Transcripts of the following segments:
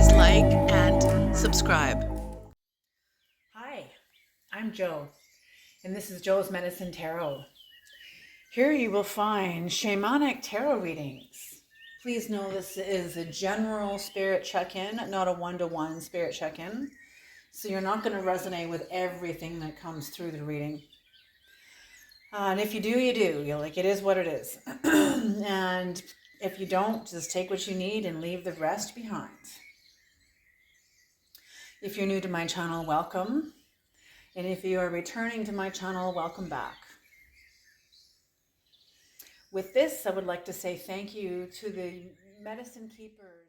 please like and subscribe. Hi, I'm Jo, and this is Jo's Medicine Tarot. Here you will find shamanic tarot readings. Please know this is a general spirit check-in, not a one-to-one spirit check-in. So you're not going to resonate with everything that comes through the reading. And if you do, you do. You're like, it is what it is. And if you don't, just take what you need and leave the rest behind. If you're new to my channel, welcome. And if you are returning to my channel, welcome back. With this, I would like to say thank you to the medicine keepers.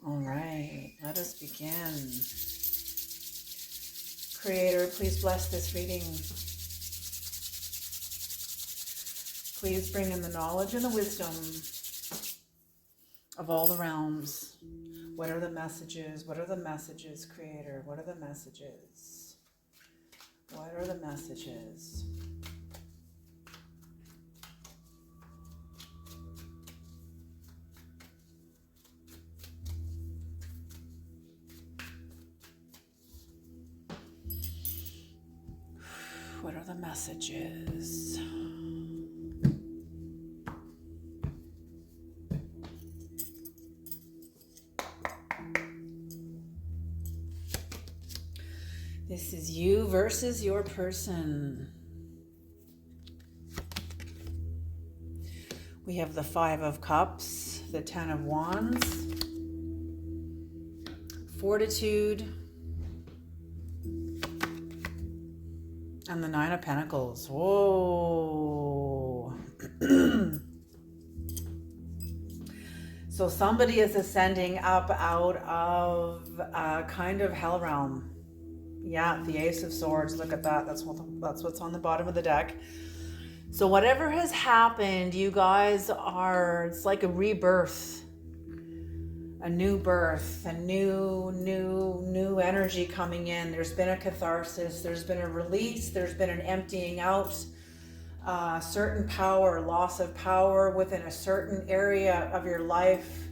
All right, let us begin. Creator, please bless this reading. Please bring in the knowledge and the wisdom of all the realms. What are the messages? What are the messages, Creator? What are the messages? What are the messages? What are the messages? This is you versus your person. We have the Five of Cups, the Ten of Wands, Fortitude, and the Nine of Pentacles. Whoa. So somebody is ascending up out of a kind of hell realm. Yeah, the Ace of Swords. Look at that. That's what's on the bottom of the deck. So whatever has happened, you guys are, it's like a rebirth. A new birth, a new energy coming in. There's been a catharsis, there's been a release, there's been an emptying out, certain power, loss of power within a certain area of your life,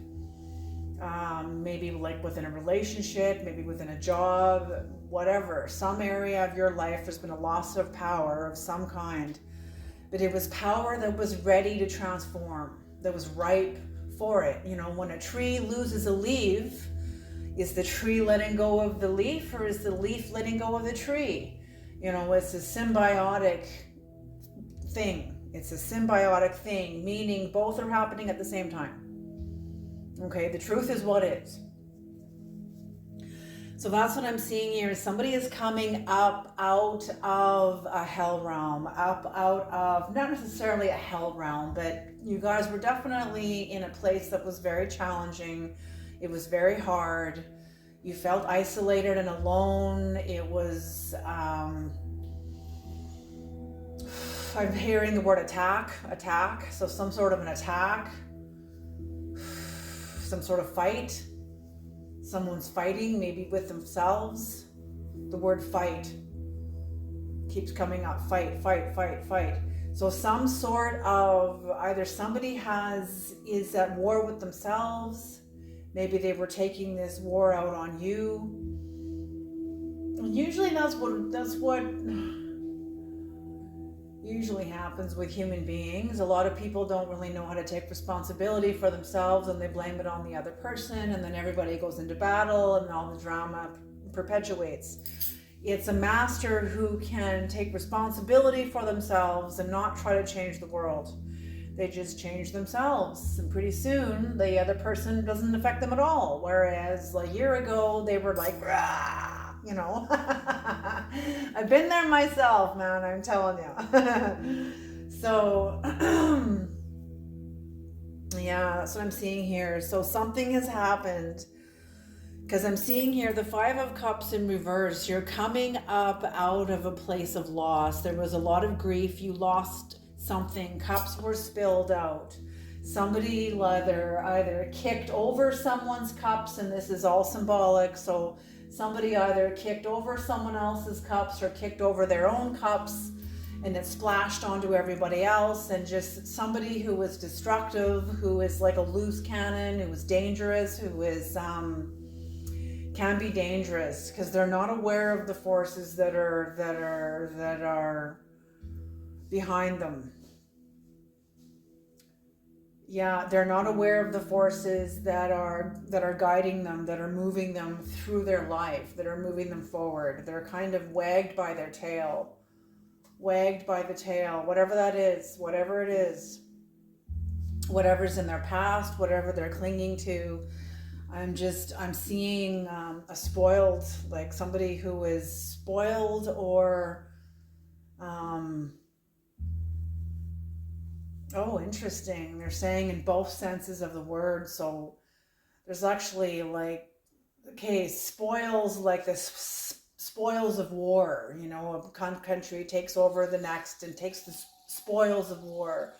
maybe like within a relationship, maybe within a job, whatever. Some area of your life there's been a loss of power of some kind, but it was power that was ready to transform, that was ripe for it. You know, when a tree loses a leaf, is the tree letting go of the leaf, or is the leaf letting go of the tree? You know, it's a symbiotic thing. It's a symbiotic thing, meaning both are happening at the same time. Okay, the truth is what is. So that's what I'm seeing here. Somebody is coming up out of a hell realm, up out of, not necessarily a hell realm, but you guys were definitely in a place that was very challenging. It was very hard. You felt isolated and alone. It was, I'm hearing the word attack. So some sort of an attack, some sort of fight. Someone's fighting, maybe with themselves. The word fight keeps coming up. Fight. So some sort of, either somebody is at war with themselves. Maybe they were taking this war out on you. Usually that's what usually happens with human beings. A lot of people don't really know how to take responsibility for themselves, and they blame it on the other person, and then everybody goes into battle and all the drama perpetuates. It's a master who can take responsibility for themselves and not try to change the world. They just change themselves, and pretty soon the other person doesn't affect them at all. Whereas a year ago they were like, rah, you know. I've been there myself, man, I'm telling you. So yeah, that's what I'm seeing here. So something has happened, because I'm seeing here the Five of Cups in reverse. You're coming up out of a place of loss. There was a lot of grief. You lost something. Cups were spilled out. Somebody either kicked over someone's cups, and this is all symbolic. So somebody either kicked over someone else's cups or kicked over their own cups, and it splashed onto everybody else. And just somebody who was destructive, who is like a loose cannon, who is dangerous, who is can be dangerous, because they're not aware of the forces that are behind them. Yeah, they're not aware of the forces that are guiding them, that are moving them through their life, that are moving them forward. They're kind of wagged by the tail, whatever that is, whatever it is, whatever's in their past, whatever they're clinging to. I'm seeing a spoiled, like somebody who is spoiled, or oh, interesting. They're saying in both senses of the word. So there's actually spoils, like the spoils of war. You know, a country takes over the next and takes the spoils of war.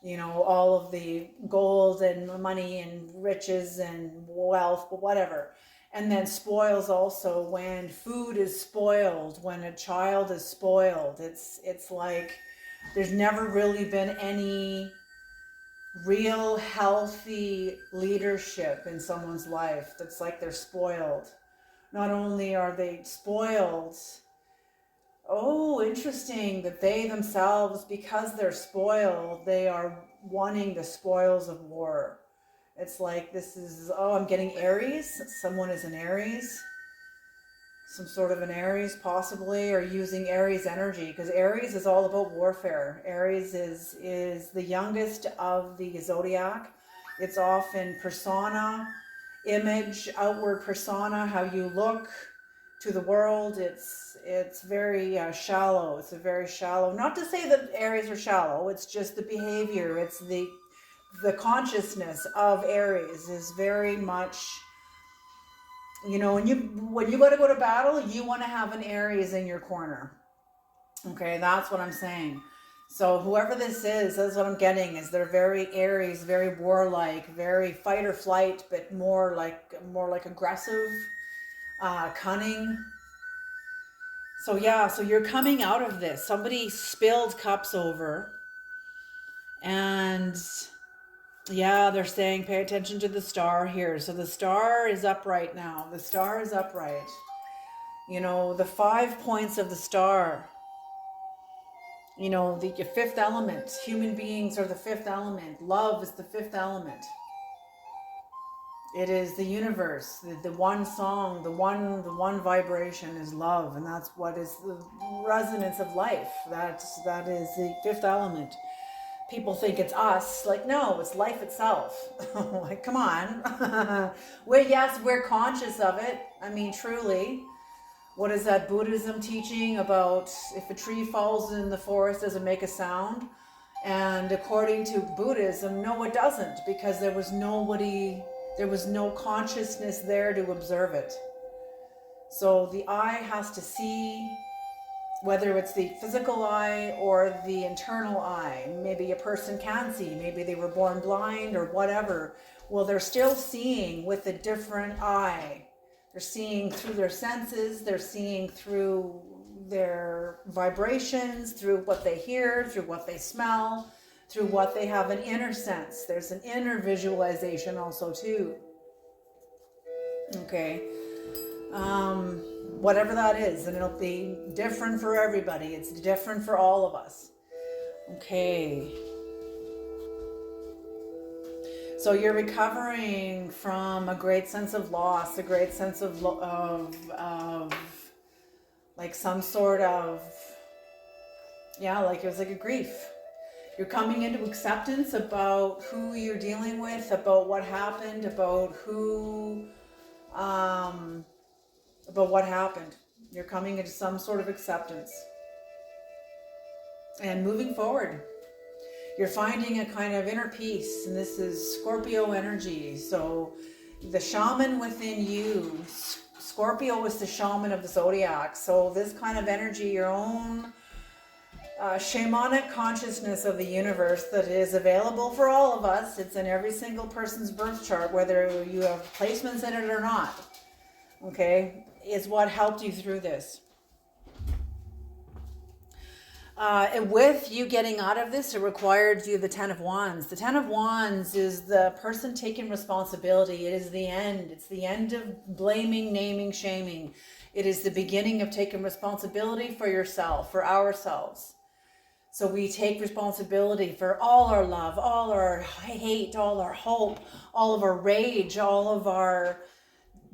You know, all of the gold and money and riches and wealth, but whatever. And then spoils also when food is spoiled, when a child is spoiled. It's like there's never really been any real healthy leadership in someone's life. That's like they're spoiled. Not only are they spoiled, oh, interesting that they themselves, because they're spoiled, they are wanting the spoils of war. It's like I'm getting Aries. Someone is an Aries. Some sort of an Aries possibly, or using Aries energy, because Aries is all about warfare. Aries is the youngest of the zodiac. It's often persona, image, outward persona, how you look to the world. It's very shallow. It's a very shallow, not to say that Aries are shallow, it's just the behavior. It's the consciousness of Aries is very much, you know, when you got to go to battle, you want to have an Aries in your corner. Okay, that's what I'm saying. So whoever this is, that's what I'm getting, is they're very Aries, very warlike, very fight or flight, but more like aggressive, cunning. So yeah, so you're coming out of this. Somebody spilled cups over, and yeah, they're saying pay attention to the star here. So the star is upright now. The star is upright. You know, the 5 points of the star. You know, the fifth element. Human beings are the fifth element. Love is the fifth element. It is the universe, the one song, the one vibration is love, and that's what is the resonance of life. That is the fifth element. People think it's us, like, no, it's life itself. Like, come on. We're conscious of it. I mean, truly. What is that Buddhism teaching about if a tree falls in the forest, does it make a sound? And according to Buddhism, no, it doesn't, because there was no consciousness there to observe it. So the eye has to see, whether it's the physical eye or the internal eye. Maybe a person can see, maybe they were born blind or whatever. Well, they're still seeing with a different eye. They're seeing through their senses, they're seeing through their vibrations, through what they hear, through what they smell, through what they have an inner sense. There's an inner visualization also too. Okay. Whatever that is, and it'll be different for everybody. It's different for all of us. Okay. So you're recovering from a great sense of loss, a great sense of like some sort of, yeah, like it was like a grief. You're coming into acceptance about who you're dealing with, about what happened, about what happened. You're coming into some sort of acceptance. And moving forward, you're finding a kind of inner peace, and this is Scorpio energy. So the shaman within you, Scorpio is the shaman of the zodiac. So this kind of energy, your own shamanic consciousness of the universe that is available for all of us. It's in every single person's birth chart, whether you have placements in it or not. Okay, is what helped you through this. With you getting out of this, it required you the 10 of Wands. The 10 of Wands is the person taking responsibility. It is the end. It's the end of blaming, naming, shaming. It is the beginning of taking responsibility for yourself, for ourselves. So we take responsibility for all our love, all our hate, all our hope, all of our rage, all of our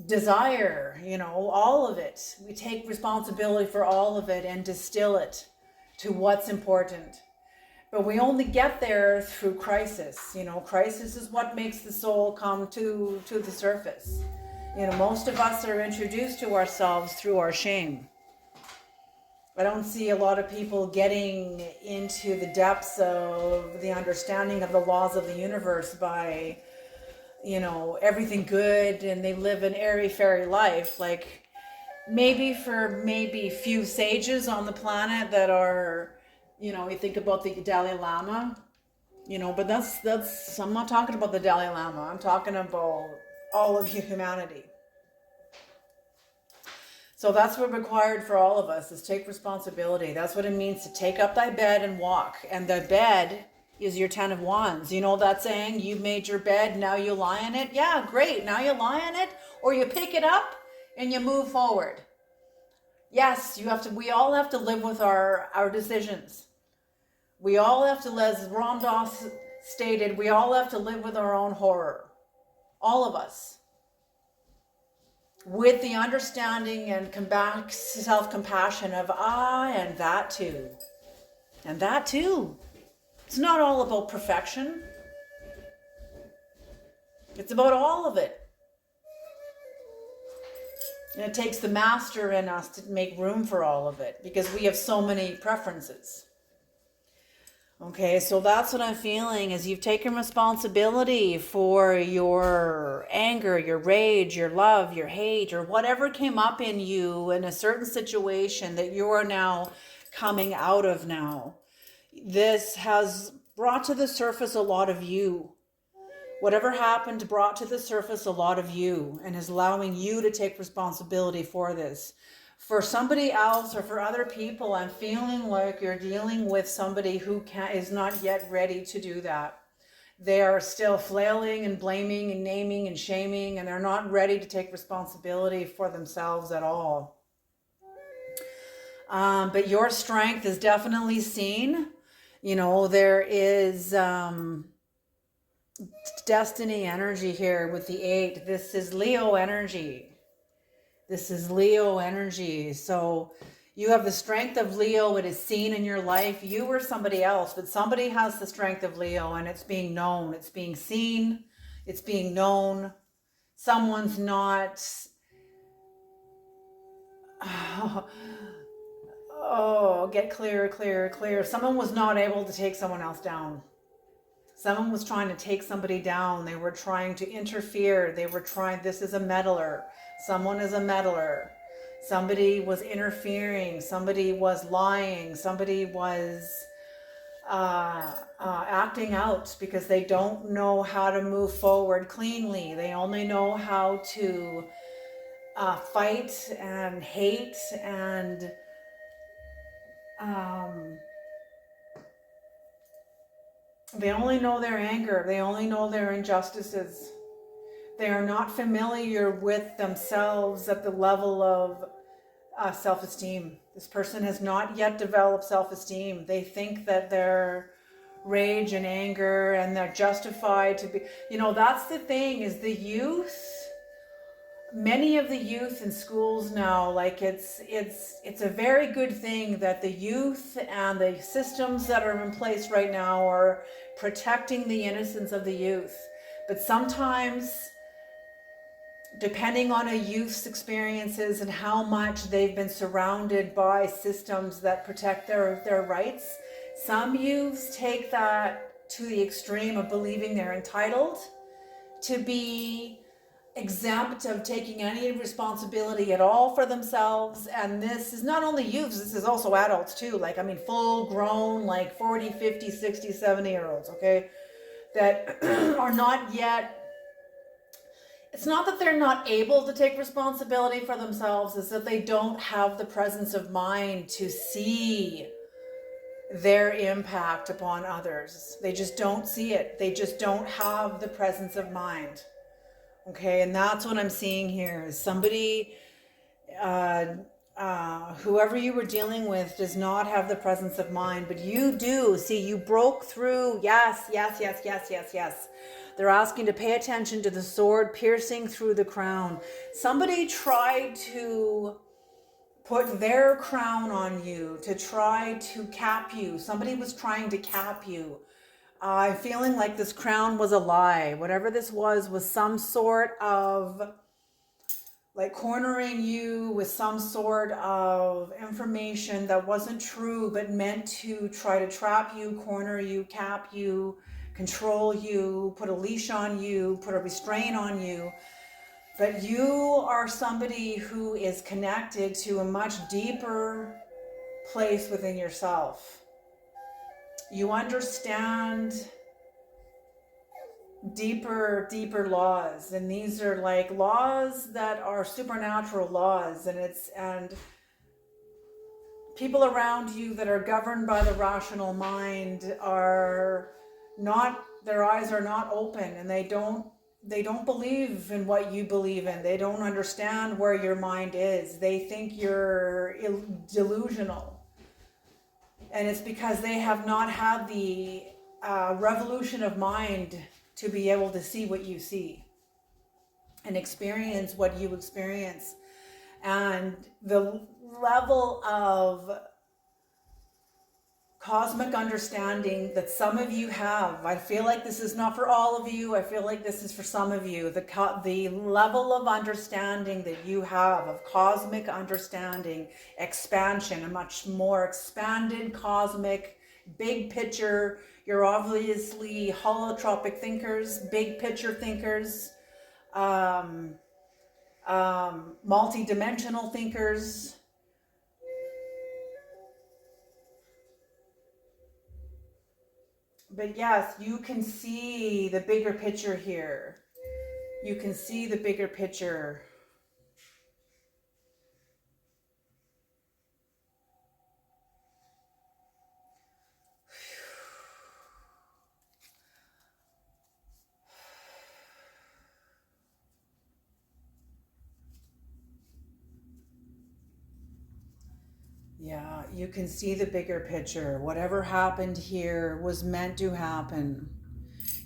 desire, all of it. We take responsibility for all of it and distill it to what's important. But we only get there through crisis. Crisis is what makes the soul come to the surface. Most of us are introduced to ourselves through our shame. I don't see a lot of people getting into the depths of the understanding of the laws of the universe by, everything good, and they live an airy-fairy life. Like maybe few sages on the planet that are, you think about the Dalai Lama, but that's, I'm not talking about the Dalai Lama. I'm talking about all of humanity. So that's what required for all of us, is take responsibility. That's what it means to take up thy bed and walk. And the bed is your 10 of Wands. You know that saying, you made your bed, now you lie in it? Yeah, great. Now you lie in it, or you pick it up and you move forward. Yes, we all have to live with our decisions. We all have to, as Ram Dass stated, we all have to live with our own horror. All of us. With the understanding and self-compassion of, and that too. And that too. It's not all about perfection. It's about all of it. And it takes the master in us to make room for all of it, because we have so many preferences. Okay, so that's what I'm feeling, is you've taken responsibility for your anger, your rage, your love, your hate, or whatever came up in you in a certain situation that you are now coming out of now. This has brought to the surface a lot of you. Whatever happened brought to the surface a lot of you, and is allowing you to take responsibility for this. For somebody else or for other people, I'm feeling like you're dealing with somebody who is not yet ready to do that. They are still flailing and blaming and naming and shaming, and they're not ready to take responsibility for themselves at all. But your strength is definitely seen. There is destiny energy here with the 8. This is Leo energy. This is Leo energy. So you have the strength of Leo. It is seen in your life. You or somebody else, but somebody has the strength of Leo, and it's being known. It's being seen. It's being known. Someone's not... Oh, get clear, clear, clear. Someone was not able to take someone else down. Someone was trying to take somebody down. They were trying to interfere. This is a meddler. Someone is a meddler. Somebody was interfering. Somebody was lying. Somebody was acting out because they don't know how to move forward cleanly. They only know how to fight and hate and they only know their anger. They only know their injustices. They are not familiar with themselves at the level of self-esteem. This person has not yet developed self-esteem. They think that their rage and anger and they're justified to be, that's the thing, is the youth many of the youth in schools now, like it's a very good thing that the youth and the systems that are in place right now are protecting the innocence of the youth. But sometimes, depending on a youth's experiences and how much they've been surrounded by systems that protect their rights, some youths take that to the extreme of believing they're entitled to be exempt of taking any responsibility at all for themselves. And this is not only youths, this is also adults too. Like, I mean, full grown, like 40, 50, 60, 70-year-olds, okay, that are not yet, it's not that they're not able to take responsibility for themselves, it's that they don't have the presence of mind to see their impact upon others. They just don't see it. They just don't have the presence of mind. Okay, and that's what I'm seeing here is somebody, whoever you were dealing with does not have the presence of mind, but you do. See, you broke through. Yes, yes, yes, yes, yes, yes. They're asking to pay attention to the sword piercing through the crown. Somebody tried to put their crown on you, to try to cap you. Somebody was trying to cap you. I'm feeling like this crown was a lie. Whatever this was some sort of like cornering you with some sort of information that wasn't true, but meant to try to trap you, corner you, cap you, control you, put a leash on you, put a restraint on you. But you are somebody who is connected to a much deeper place within yourself. You understand deeper laws, and these are like laws that are supernatural laws, and people around you that are governed by the rational mind are not, their eyes are not open, and they don't believe in what you believe in. They don't understand where your mind is. They think you're delusional. And it's because they have not had the revolution of mind to be able to see what you see and experience what you experience. And the level of cosmic understanding that some of you have, I feel like this is not for all of you, I feel like this is for some of you, the level of understanding that you have, of cosmic understanding, expansion, a much more expanded cosmic, big picture. You're obviously holotropic thinkers, big picture thinkers, multi-dimensional thinkers. But yes, you can see the bigger picture here. You can see the bigger picture. Yeah, you can see the bigger picture. Whatever happened here was meant to happen.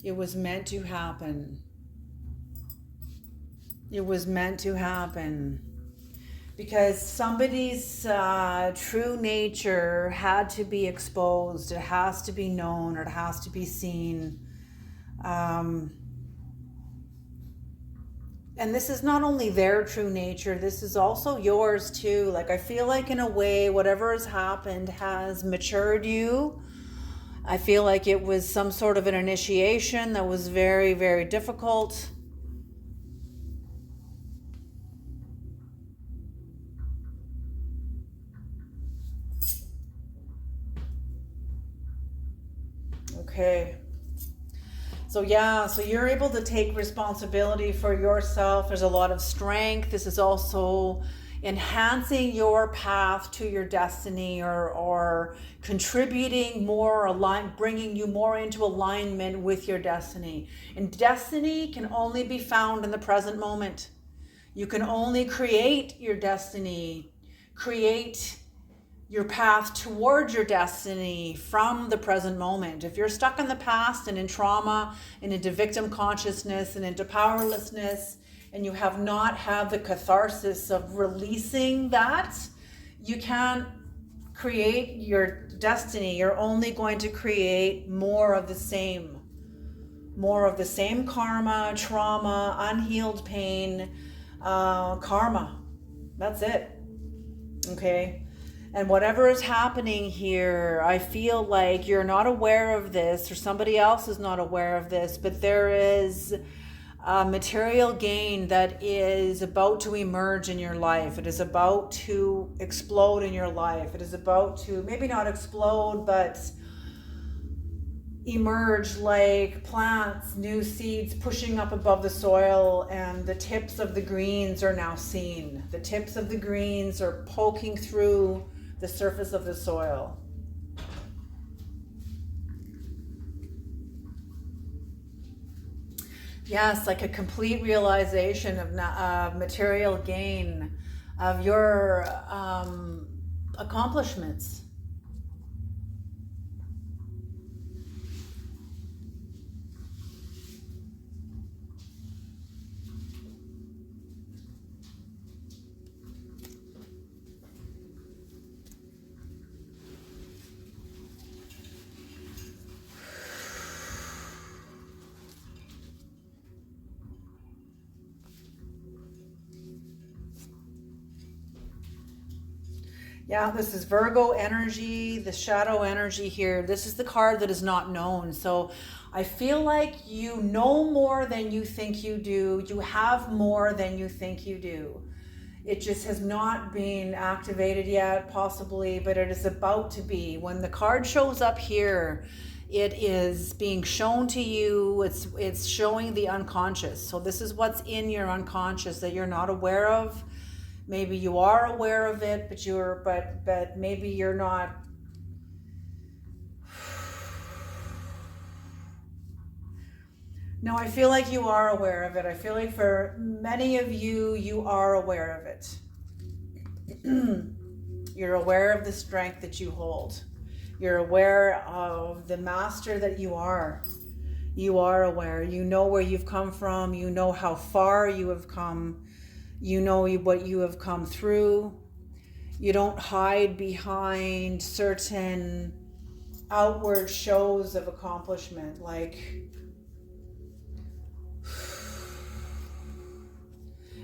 It was meant to happen. It was meant to happen. Because somebody's true nature had to be exposed. It has to be known, or it has to be seen. And this is not only their true nature, this is also yours too. Like, I feel like in a way, whatever has happened has matured you. I feel like it was some sort of an initiation that was very, very difficult. Okay. So yeah, so you're able to take responsibility for yourself. There's a lot of strength. This is also enhancing your path to your destiny, or contributing more, bringing you more into alignment with your destiny. And destiny can only be found in the present moment. You can only create your destiny, create your path towards your destiny from the present moment. If you're stuck in the past and in trauma and into victim consciousness and into powerlessness and you have not had the catharsis of releasing that, you can't create your destiny. You're only going to create more of the same karma, trauma, unhealed pain, karma. That's it. Okay. And whatever is happening here, I feel like you're not aware of this, or somebody else is not aware of this, but there is a material gain that is about to emerge in your life. It is about to explode in your life. It is about to, maybe not explode, but emerge like plants, new seeds pushing up above the soil, and the tips of the greens are now seen. The tips of the greens are poking through the surface of the soil. Yes, like a complete realization of material gain of your accomplishments. Yeah, this is Virgo energy, the shadow energy here. This is the card that is not known. So I feel like you know more than you think you do. You have more than you think you do. It just has not been activated yet, possibly, but it is about to be. When the card shows up here, it is being shown to you. It's showing the unconscious. So this is what's in your unconscious that you're not aware of. Maybe you are aware of it, but maybe you're not. No, I feel like you are aware of it. I feel like for many of you, you are aware of it. You're aware of the strength that you hold. You're aware of the master that you are. You are aware. You know where you've come from. You know how far you have come. You know what you have come through. You don't hide behind certain outward shows of accomplishment.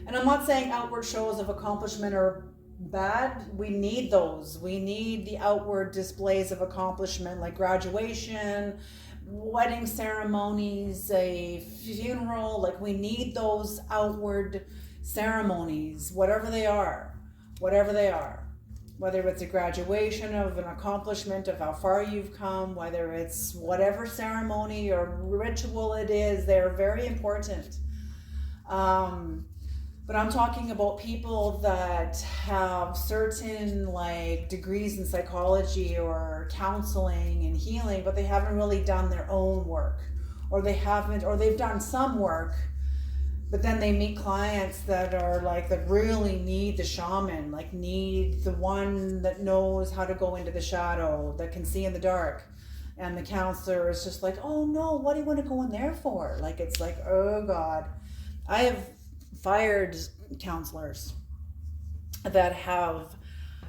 And I'm not saying outward shows of accomplishment are bad. We need those. We need the outward displays of accomplishment, like graduation, wedding ceremonies, a funeral. Like, we need those outward ceremonies, whatever they are, whether it's a graduation of an accomplishment of how far you've come, whether it's whatever ceremony or ritual it is, they're very important. But I'm talking about people that have certain like degrees in psychology or counseling and healing, but they haven't really done their own work, or they've done some work, but then they meet clients that really need the shaman, like need the one that knows how to go into the shadow, that can see in the dark. And the counselor is just like, oh no, what do you want to go in there for? Like, it's like, oh God. I have fired counselors that have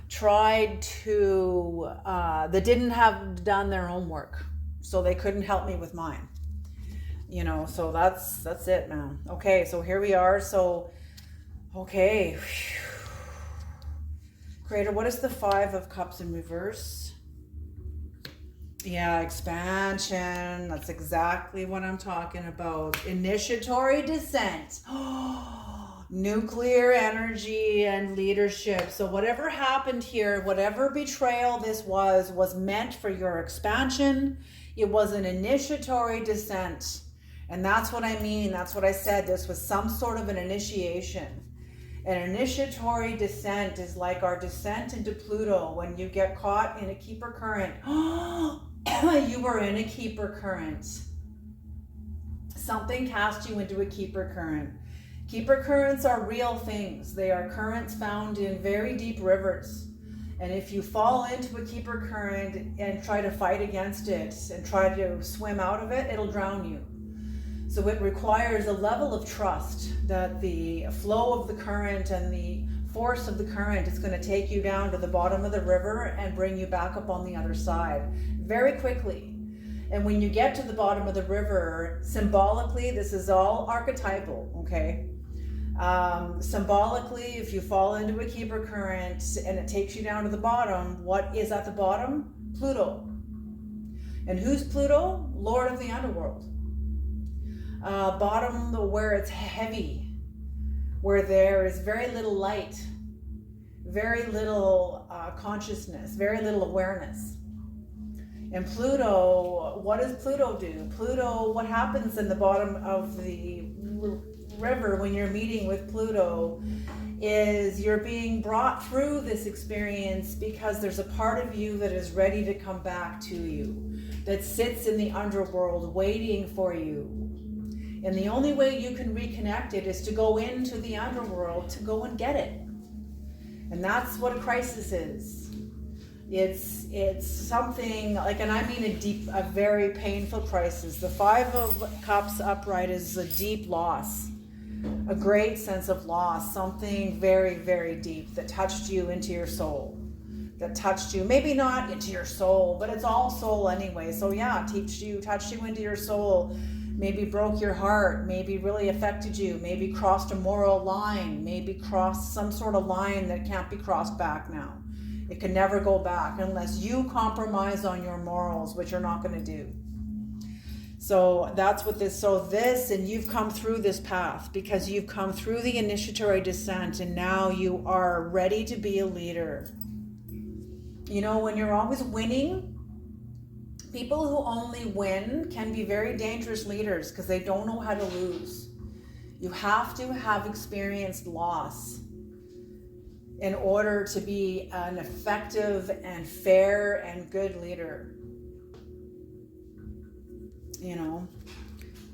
tried to, that didn't have done their own work. So they couldn't help me with mine. So that's it, man. Okay, so here we are. So, okay. Creator, what is the 5 of Cups in reverse? Yeah, expansion. That's exactly what I'm talking about. Initiatory descent. Nuclear energy and leadership. So whatever happened here, whatever betrayal this was meant for your expansion. It was an initiatory descent. And that's what I mean. That's what I said. This was some sort of an initiation. An initiatory descent is like our descent into Pluto when you get caught in a keeper current. You were in a keeper current. Something cast you into a keeper current. Keeper currents are real things. They are currents found in very deep rivers. And if you fall into a keeper current and try to fight against it and try to swim out of it, it'll drown you. So it requires a level of trust that the flow of the current and the force of the current is going to take you down to the bottom of the river and bring you back up on the other side very quickly. And when you get to the bottom of the river, symbolically, this is all archetypal, okay? Symbolically, if you fall into a keeper current and it takes you down to the bottom, what is at the bottom? Pluto. And who's Pluto? Lord of the underworld. Bottom where it's heavy, where there is very little light, very little consciousness, very little awareness. And Pluto, what does Pluto do? Pluto, what happens in the bottom of the river when you're meeting with Pluto is you're being brought through this experience because there's a part of you that is ready to come back to you, that sits in the underworld waiting for you. And the only way you can reconnect it is to go into the underworld, to go and get it. And that's what a crisis is. It's something like, and I mean a very painful crisis. The Five of Cups upright is a deep loss, a great sense of loss, something very, very deep that touched you into your soul, that touched you, maybe not into your soul, but it's all soul anyway. So yeah, touched you into your soul, maybe broke your heart, maybe really affected you, maybe crossed a moral line, maybe crossed some sort of line that can't be crossed back now. It can never go back unless you compromise on your morals, which you're not going to do. So that's what this, and you've come through this path because you've come through the initiatory descent and now you are ready to be a leader. You know, when you're always winning, people who only win can be very dangerous leaders because they don't know how to lose. You have to have experienced loss in order to be an effective and fair and good leader. You know?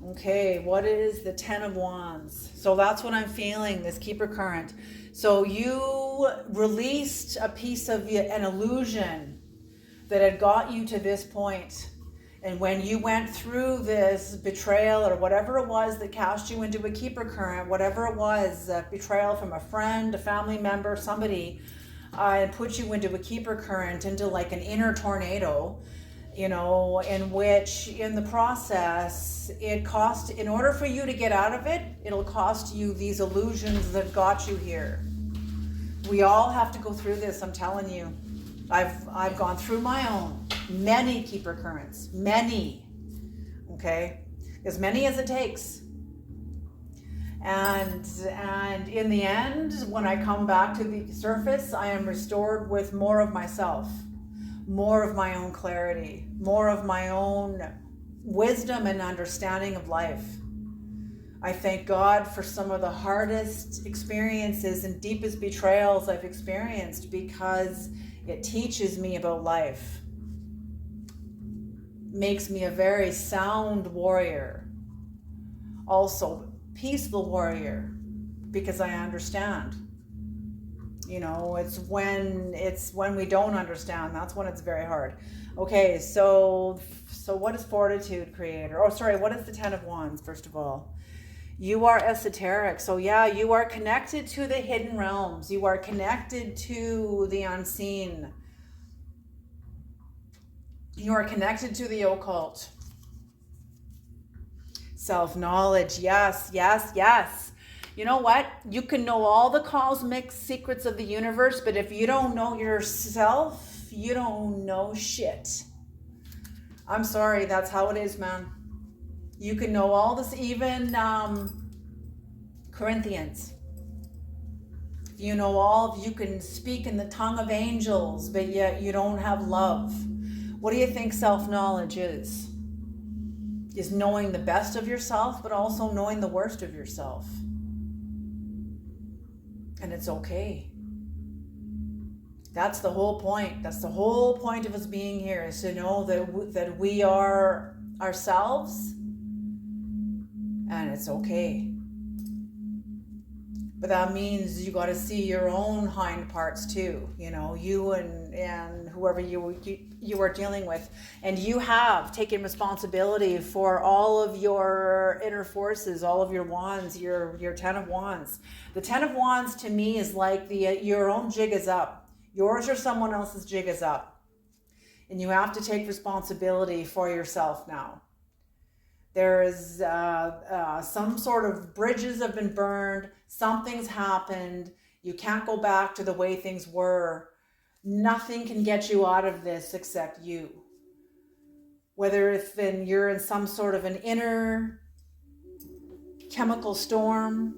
Okay, what is the 10 of Wands? So that's what I'm feeling, this keeper current. So you released a piece of an illusion that had got you to this point. And when you went through this betrayal or whatever it was that cast you into a keeper current, whatever it was, a betrayal from a friend, a family member, somebody, and put you into a keeper current, into like an inner tornado, you know, in which in the process, it cost, in order for you to get out of it, it'll cost you these illusions that got you here. We all have to go through this, I'm telling you. I've gone through my own, many keeper currents, many, okay? As many as it takes. And in the end, when I come back to the surface, I am restored with more of myself, more of my own clarity, more of my own wisdom and understanding of life. I thank God for some of the hardest experiences and deepest betrayals I've experienced because it teaches me about life, makes me a very sound warrior, also peaceful warrior, because I understand. You know, it's when we don't understand, that's when it's very hard. Okay, so what is fortitude, creator? Oh, sorry, what is the 10 of Wands, first of all? You are esoteric. So yeah, you are connected to the hidden realms. You are connected to the unseen. You are connected to the occult. Self-knowledge. Yes, yes, yes. You know what? You can know all the cosmic secrets of the universe, but if you don't know yourself, you don't know shit. I'm sorry, that's how it is, man. You can know all this, even Corinthians. You know you can speak in the tongue of angels, but yet you don't have love. What do you think self-knowledge is? Is knowing the best of yourself, but also knowing the worst of yourself. And it's okay. That's the whole point. That's the whole point of us being here, is to know that we are ourselves, and it's okay. But that means you got to see your own hind parts too, you and whoever you are dealing with. And you have taken responsibility for all of your inner forces, all of your wands, your 10 of wands. The 10 of wands to me is like your own jig is up. Yours or someone else's jig is up. And you have to take responsibility for yourself now. There is some sort of bridges have been burned. Something's happened. You can't go back to the way things were. Nothing can get you out of this except you. Whether you're in some sort of an inner chemical storm.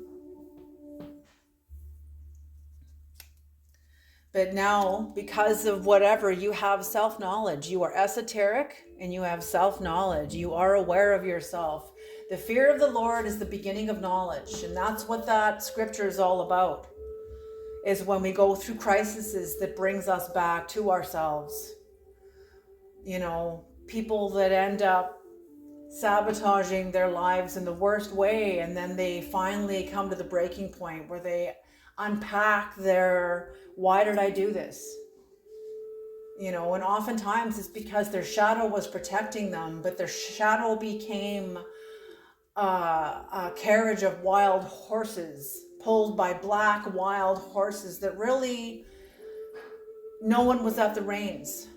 But now, because of whatever, you have self-knowledge. You are esoteric and you have self-knowledge. You are aware of yourself. The fear of the Lord is the beginning of knowledge. And that's what that scripture is all about. Is when we go through crises that brings us back to ourselves. People that end up sabotaging their lives in the worst way, and then they finally come to the breaking point where they unpack their, why did I do this? And oftentimes it's because their shadow was protecting them, but their shadow became a carriage of wild horses, pulled by black wild horses that really no one was at the reins.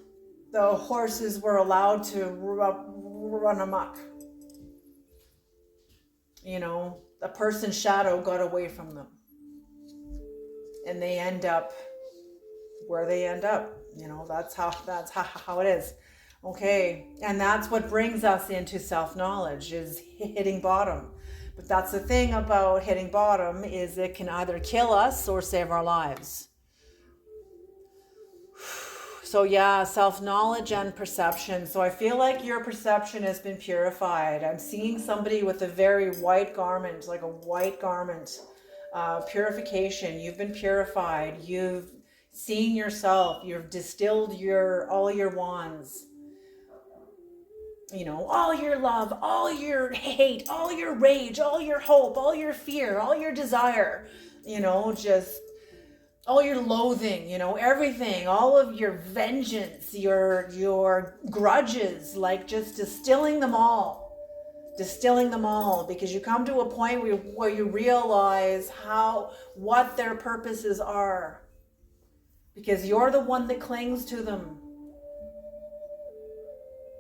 The horses were allowed to run amok. A person's shadow got away from them. And they end up where they end up. That's how it is. Okay. And that's what brings us into self-knowledge, is hitting bottom. But that's the thing about hitting bottom, is it can either kill us or save our lives. So yeah, self-knowledge and perception. So I feel like your perception has been purified. I'm seeing somebody with a very white garment, like a white garment. Purification. You've been purified. You've seen yourself. You've distilled all your wands. All your love, all your hate, all your rage, all your hope, all your fear, all your desire, just all your loathing, everything, all of your vengeance, your grudges, like just distilling them all, because you come to a point where you realize what their purposes are, because you're the one that clings to them.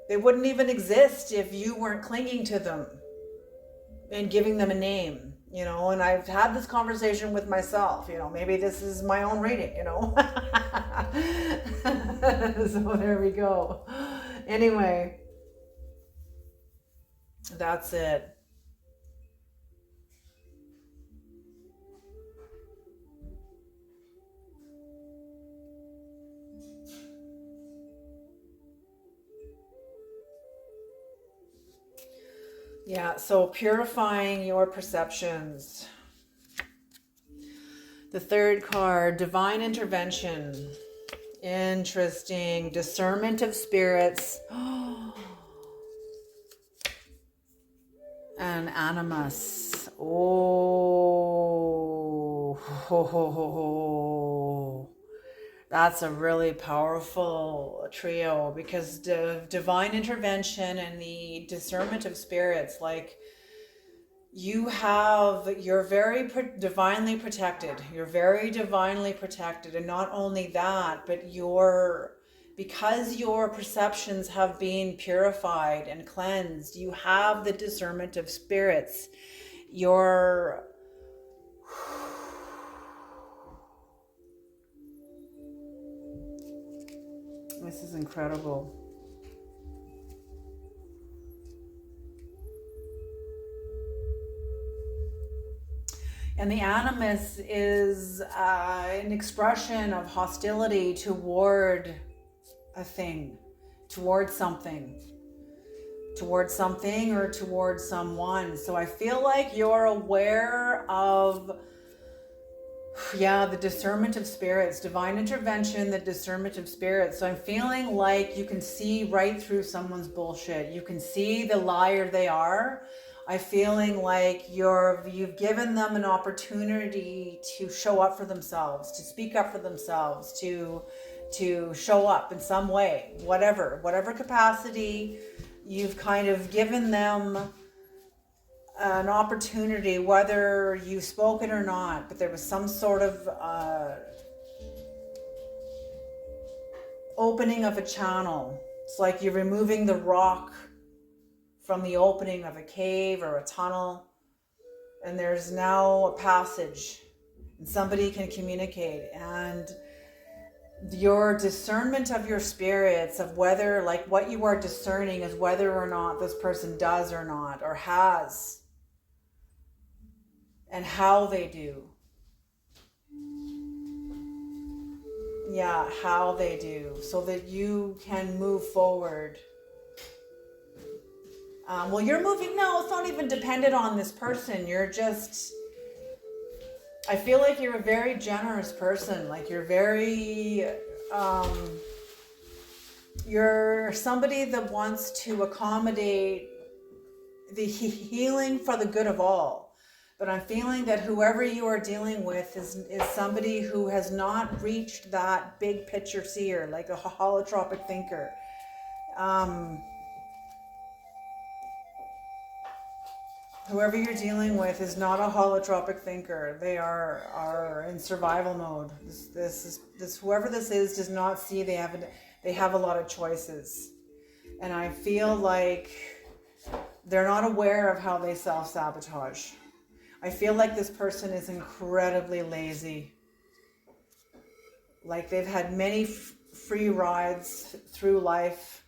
They wouldn't even exist if you weren't clinging to them and giving them a name, and I've had this conversation with myself, maybe this is my own reading, so there we go. Anyway, that's it. Yeah, so purifying your perceptions. The third card, divine intervention. Interesting. Discernment of spirits. And animus. Oh. That's a really powerful trio, because the divine intervention and the discernment of spirits, like you're very divinely protected. You're very divinely protected. And not only that, but because your perceptions have been purified and cleansed, you have the discernment of spirits. This is incredible. And the animus is an expression of hostility toward a thing, towards something or towards someone. So I feel like you're aware of the discernment of spirits, divine intervention, the discernment of spirits. So I'm feeling like you can see right through someone's bullshit. You can see the liar they are. I'm feeling like you've given them an opportunity to show up for themselves, to speak up for themselves, to show up in some way, whatever capacity. You've kind of given them an opportunity, whether you've spoken or not, but there was some sort of opening of a channel. It's like you're removing the rock from the opening of a cave or a tunnel, and there's now a passage, and somebody can communicate. And your discernment of your spirits, of whether, like, what you are discerning is whether or not this person does or not, or has, and how they do. Yeah, how they do, so that you can move forward. Well, you're moving, no, it's not even dependent on this person. You're just, I feel like you're a very generous person. Like you're very, you're somebody that wants to accommodate the healing for the good of all. But I'm feeling that whoever you are dealing with is somebody who has not reached that big picture seer, like a holotropic thinker. Whoever you're dealing with is not a holotropic thinker. They are in survival mode. This whoever this is does not see they have a lot of choices. And I feel like they're not aware of how they self-sabotage. I feel like this person is incredibly lazy. Like they've had many free rides through life,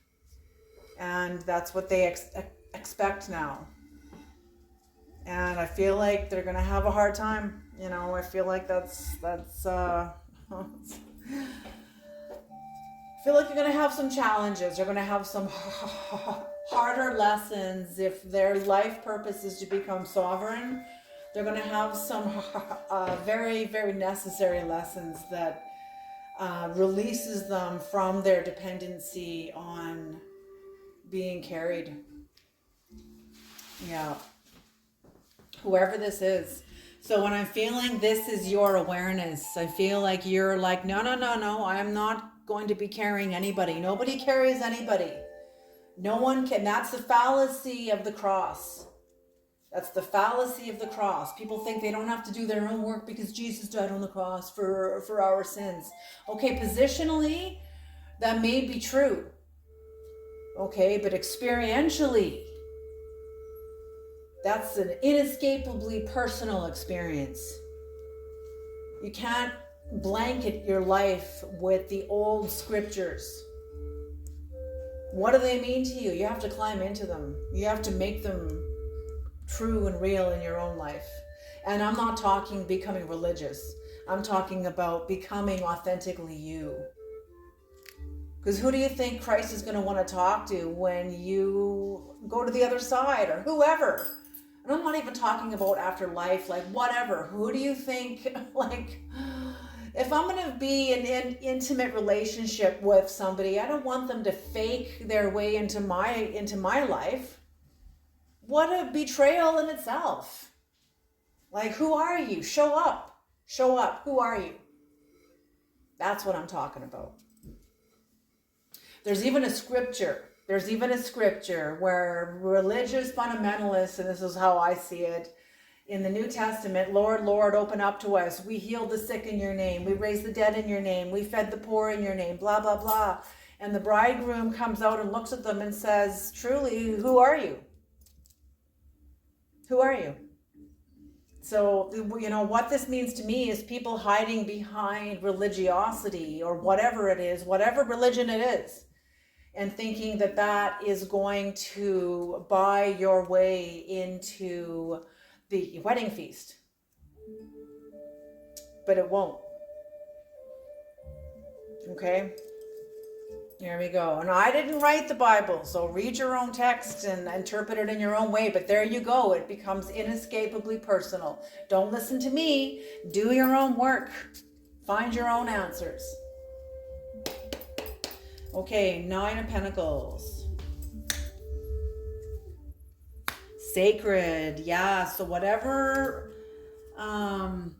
and that's what they expect now. And I feel like they're gonna have a hard time. You know, I feel like that's I feel like you're gonna have some challenges. You're gonna have some harder lessons. If their life purpose is to become sovereign, they're gonna have some very, very necessary lessons that releases them from their dependency on being carried. Yeah. Whoever this is. So when I'm feeling this is your awareness, I feel like you're like, no, I am not going to be carrying anybody. Nobody carries anybody. No one can. That's the fallacy of the cross. That's the fallacy of the cross. People think they don't have to do their own work because Jesus died on the cross for our sins. Okay, positionally, that may be true. Okay, but experientially, that's an inescapably personal experience. You can't blanket your life with the old scriptures. What do they mean to you? You have to climb into them. You have to make them true and real in your own life. And I'm not talking becoming religious. I'm talking about becoming authentically you. Because who do you think Christ is going to want to talk to when you go to the other side, or whoever? And I'm not even talking about afterlife, like whatever. Who do you think, like, if I'm going to be in an intimate relationship with somebody, I don't want them to fake their way into my life. What a betrayal in itself. Like, who are you? Show up. Show up. Who are you? That's what I'm talking about. There's even a scripture where religious fundamentalists, and this is how I see it, in the New Testament, Lord, Lord, open up to us. We healed the sick in your name. We raised the dead in your name. We fed the poor in your name, blah, blah, blah. And the bridegroom comes out and looks at them and says, truly, who are you? Who are you? So, you know, what this means to me is people hiding behind religiosity or whatever it is, whatever religion it is, and thinking that that is going to buy your way into the wedding feast. But it won't. Okay? Here we go. And I didn't write the Bible, so read your own text and interpret it in your own way. But there you go. It becomes inescapably personal. Don't listen to me. Do your own work. Find your own answers. Okay, 9 of Pentacles. Sacred. Yeah. So whatever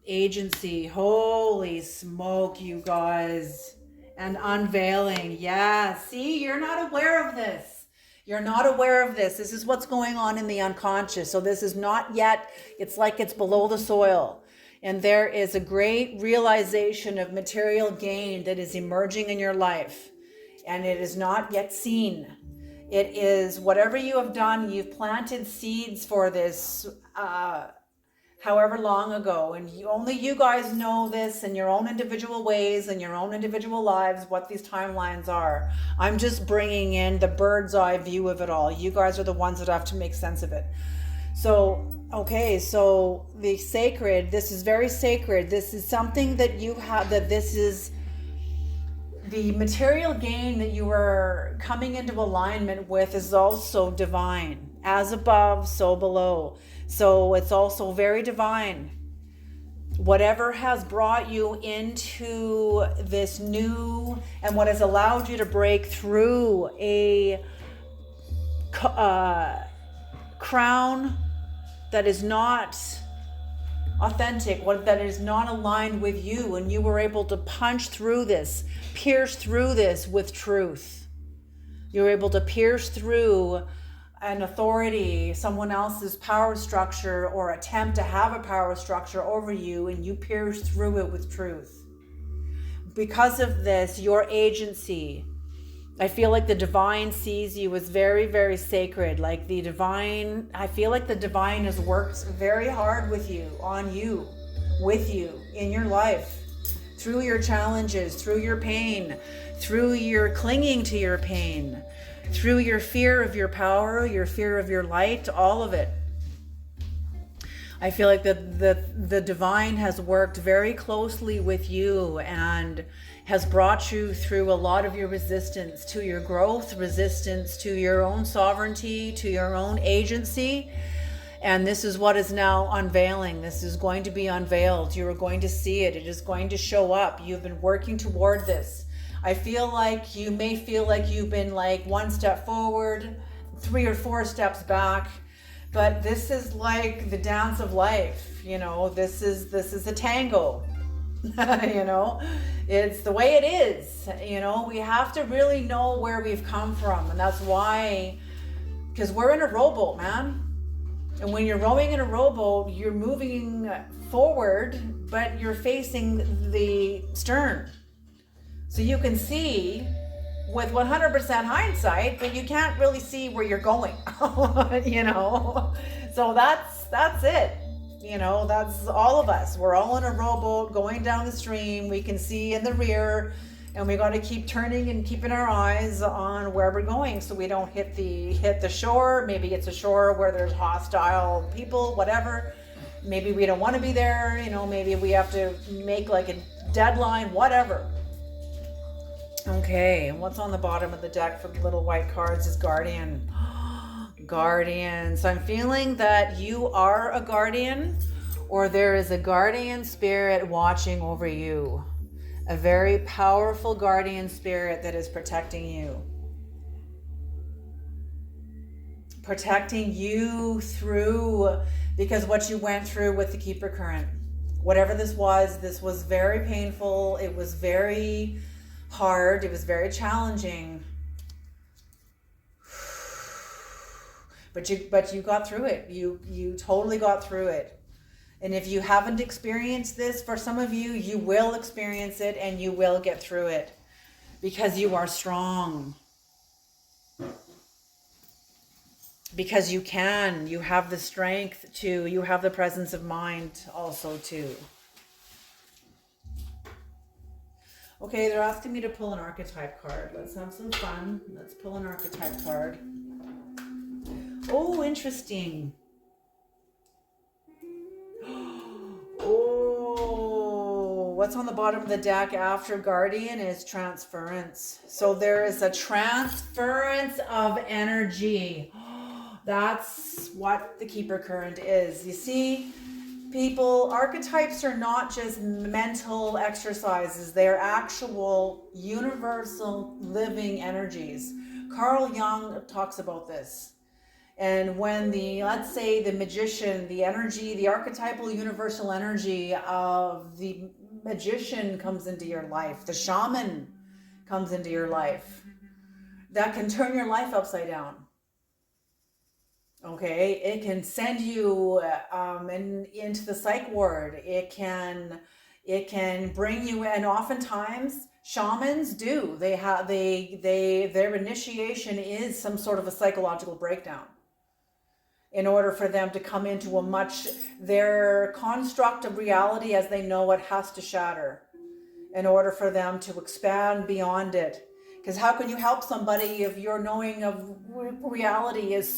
agency, holy smoke, you guys. And unveiling. Yeah. See, you're not aware of this. You're not aware of this. This is what's going on in the unconscious. So this is not yet, it's like it's below the soil. And there is a great realization of material gain that is emerging in your life. And it is not yet seen. It is whatever you have done, you've planted seeds for this however long ago. And only you guys know this in your own individual ways and your own individual lives, what these timelines are. I'm just bringing in the bird's eye view of it all. You guys are the ones that have to make sense of it. So, okay, so the sacred, this is very sacred. This is something that you have, that this is the material gain that you are coming into alignment with is also divine. As above, so below. So it's also very divine. Whatever has brought you into this new, and what has allowed you to break through a crown that is not authentic, that is not aligned with you, and you were able to punch through this, pierce through this with truth. You're able to pierce through an authority, someone else's power structure or attempt to have a power structure over you, and you pierce through it with truth. Because of this, your agency, I feel like the divine sees you as very, very sacred. Like the divine, I feel like the divine has worked very hard with you, on you, with you, in your life, through your challenges, through your pain, through your clinging to your pain, through your fear of your power, your fear of your light, all of it. I feel like the divine has worked very closely with you and has brought you through a lot of your resistance to your growth, resistance to your own sovereignty, to your own agency. And this is what is now unveiling. This is going to be unveiled. You are going to see it. It is going to show up. You've been working toward this. I feel like you may feel like you've been like one step forward, 3 or 4 steps back, but this is like the dance of life. You know, this is a tango. You know, it's the way it is. You know, we have to really know where we've come from, and that's why, because we're in a rowboat, man. And when you're rowing in a rowboat, you're moving forward, but you're facing the stern. So you can see with 100% hindsight, but you can't really see where you're going, you know? So that's it. You know, that's all of us. We're all in a rowboat going down the stream. We can see in the rear, and we got to keep turning and keeping our eyes on where we're going so we don't hit the shore. Maybe it's a shore where there's hostile people, whatever. Maybe we don't want to be there. You know, maybe we have to make like a deadline, whatever. Okay, and what's on the bottom of the deck for the little white cards is Guardian. Guardian. So I'm feeling that you are a guardian, or there is a guardian spirit watching over you. A very powerful guardian spirit that is protecting you. Protecting you through, because what you went through with the Keeper current. Whatever this was very painful. It was very hard. It was very challenging. But you got through it. You totally got through it. And if you haven't experienced this, for some of you, you will experience it and you will get through it because you are strong. Because you can. You have the strength to. You have the presence of mind also too. Okay, they're asking me to pull an archetype card. Let's have some fun. Let's pull an archetype card. Oh, interesting. Oh, what's on the bottom of the deck after Guardian is transference. So there is a transference of energy. That's what the Keeper current is. You see, people, archetypes are not just mental exercises. They're actual universal living energies. Carl Jung talks about this. And when let's say the magician, the energy, the archetypal universal energy of the magician comes into your life, the shaman comes into your life, that can turn your life upside down. Okay, it can send you into the psych ward. It can bring you, and oftentimes shamans do. Their initiation is some sort of a psychological breakdown in order for them to come into their construct of reality as they know it has to shatter in order for them to expand beyond it. Because how can you help somebody if your knowing of reality is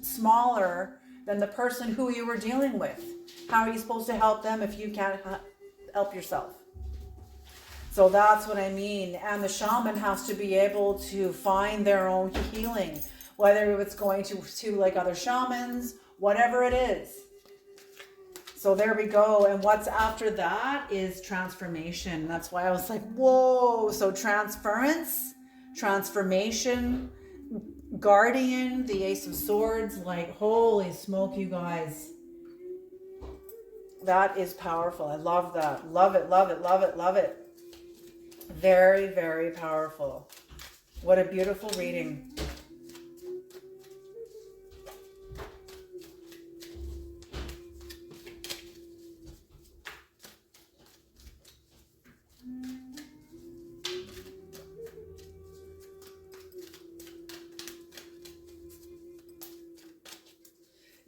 smaller than the person who you were dealing with? How are you supposed to help them if you can't help yourself? So that's what I mean. And the shaman has to be able to find their own healing, whether it's going to like other shamans, whatever it is. So there we go. And what's after that is transformation. That's why I was like, whoa. So transference, transformation, guardian, the Ace of Swords, like holy smoke, you guys. That is powerful. I love that. Love it, love it, love it, love it. Very, very powerful. What a beautiful reading.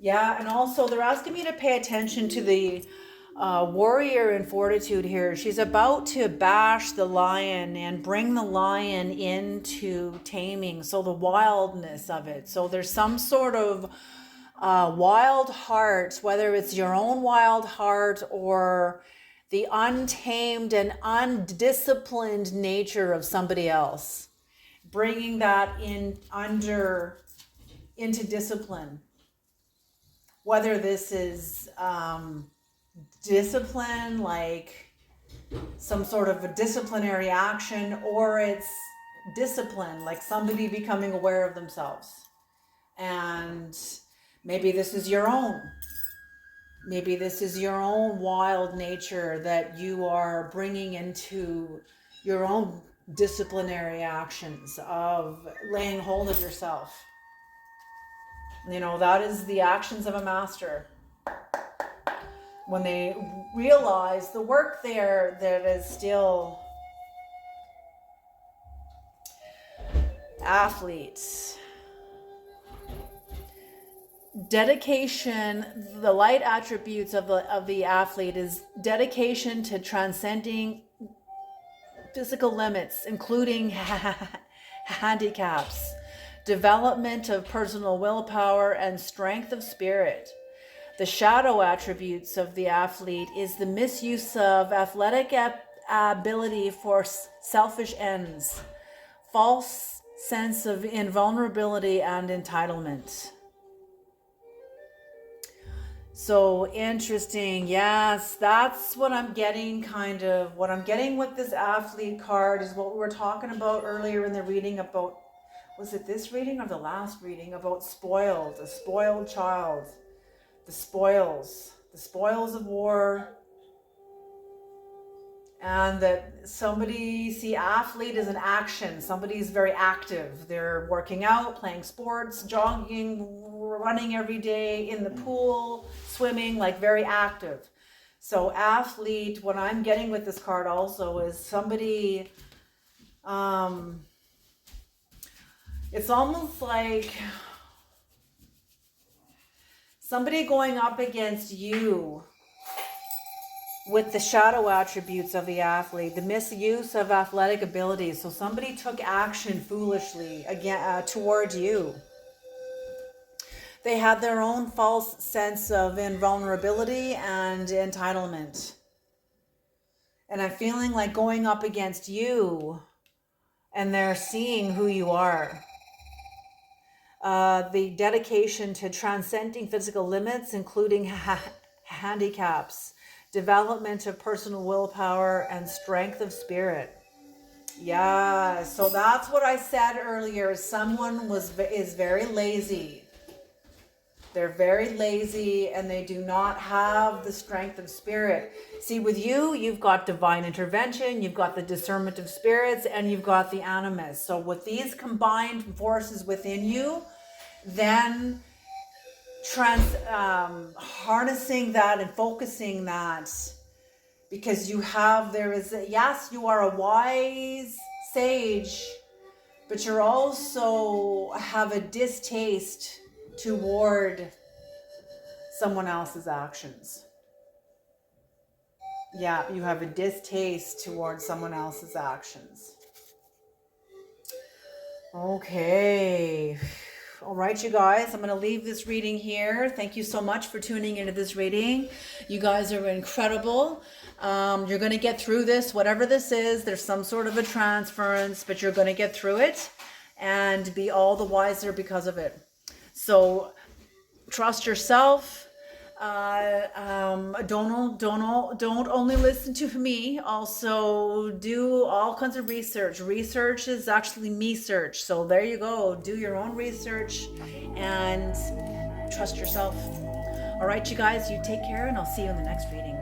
Yeah, and also they're asking me to pay attention to the warrior in fortitude here. She's about to bash the lion and bring the lion into taming, so the wildness of it. So there's some sort of wild heart, whether it's your own wild heart or the untamed and undisciplined nature of somebody else, bringing that into discipline. Whether this is discipline, like some sort of a disciplinary action, or it's discipline, like somebody becoming aware of themselves. And maybe this is your own. Maybe this is your own wild nature that you are bringing into your own disciplinary actions of laying hold of yourself. You know, that is the actions of a master. When they realize the work there that is still athletes. Dedication, the light attributes of the athlete is dedication to transcending physical limits, including handicaps, development of personal willpower, and strength of spirit. The shadow attributes of the athlete is the misuse of athletic ability for selfish ends, false sense of invulnerability and entitlement. So interesting. Yes, that's what I'm getting, what I'm getting with this athlete card is what we were talking about earlier in the reading about, was it this reading or the last reading, about spoiled, a spoiled child, the spoils of war. And that somebody, see, athlete is an action. Somebody's very active. They're working out, playing sports, jogging, running every day, in the pool, swimming, like very active. So athlete, what I'm getting with this card also is somebody, it's almost like somebody going up against you with the shadow attributes of the athlete, the misuse of athletic abilities. So somebody took action foolishly again toward you. They had their own false sense of invulnerability and entitlement. And I'm feeling like going up against you, and they're seeing who you are. The dedication to transcending physical limits, including handicaps, development of personal willpower, and strength of spirit. Yeah, so that's what I said earlier. Someone is very lazy. They're very lazy and they do not have the strength of spirit. See, with you, you've got divine intervention, you've got the discernative spirits, and you've got the animus. So with these combined forces within you, then harnessing that and focusing that, because you are a wise sage, but you're also have a distaste toward someone else's actions. Yeah, you have a distaste toward someone else's actions. Okay. All right, you guys, I'm going to leave this reading here. Thank you so much for tuning into this reading. You guys are incredible. You're going to get through this, whatever this is. There's some sort of a transference, but you're going to get through it and be all the wiser because of it. So trust yourself. Don't only listen to me. Also do all kinds of research. Research is actually me search. So there you go. Do your own research and trust yourself. All right, you guys, you take care, and I'll see you in the next reading.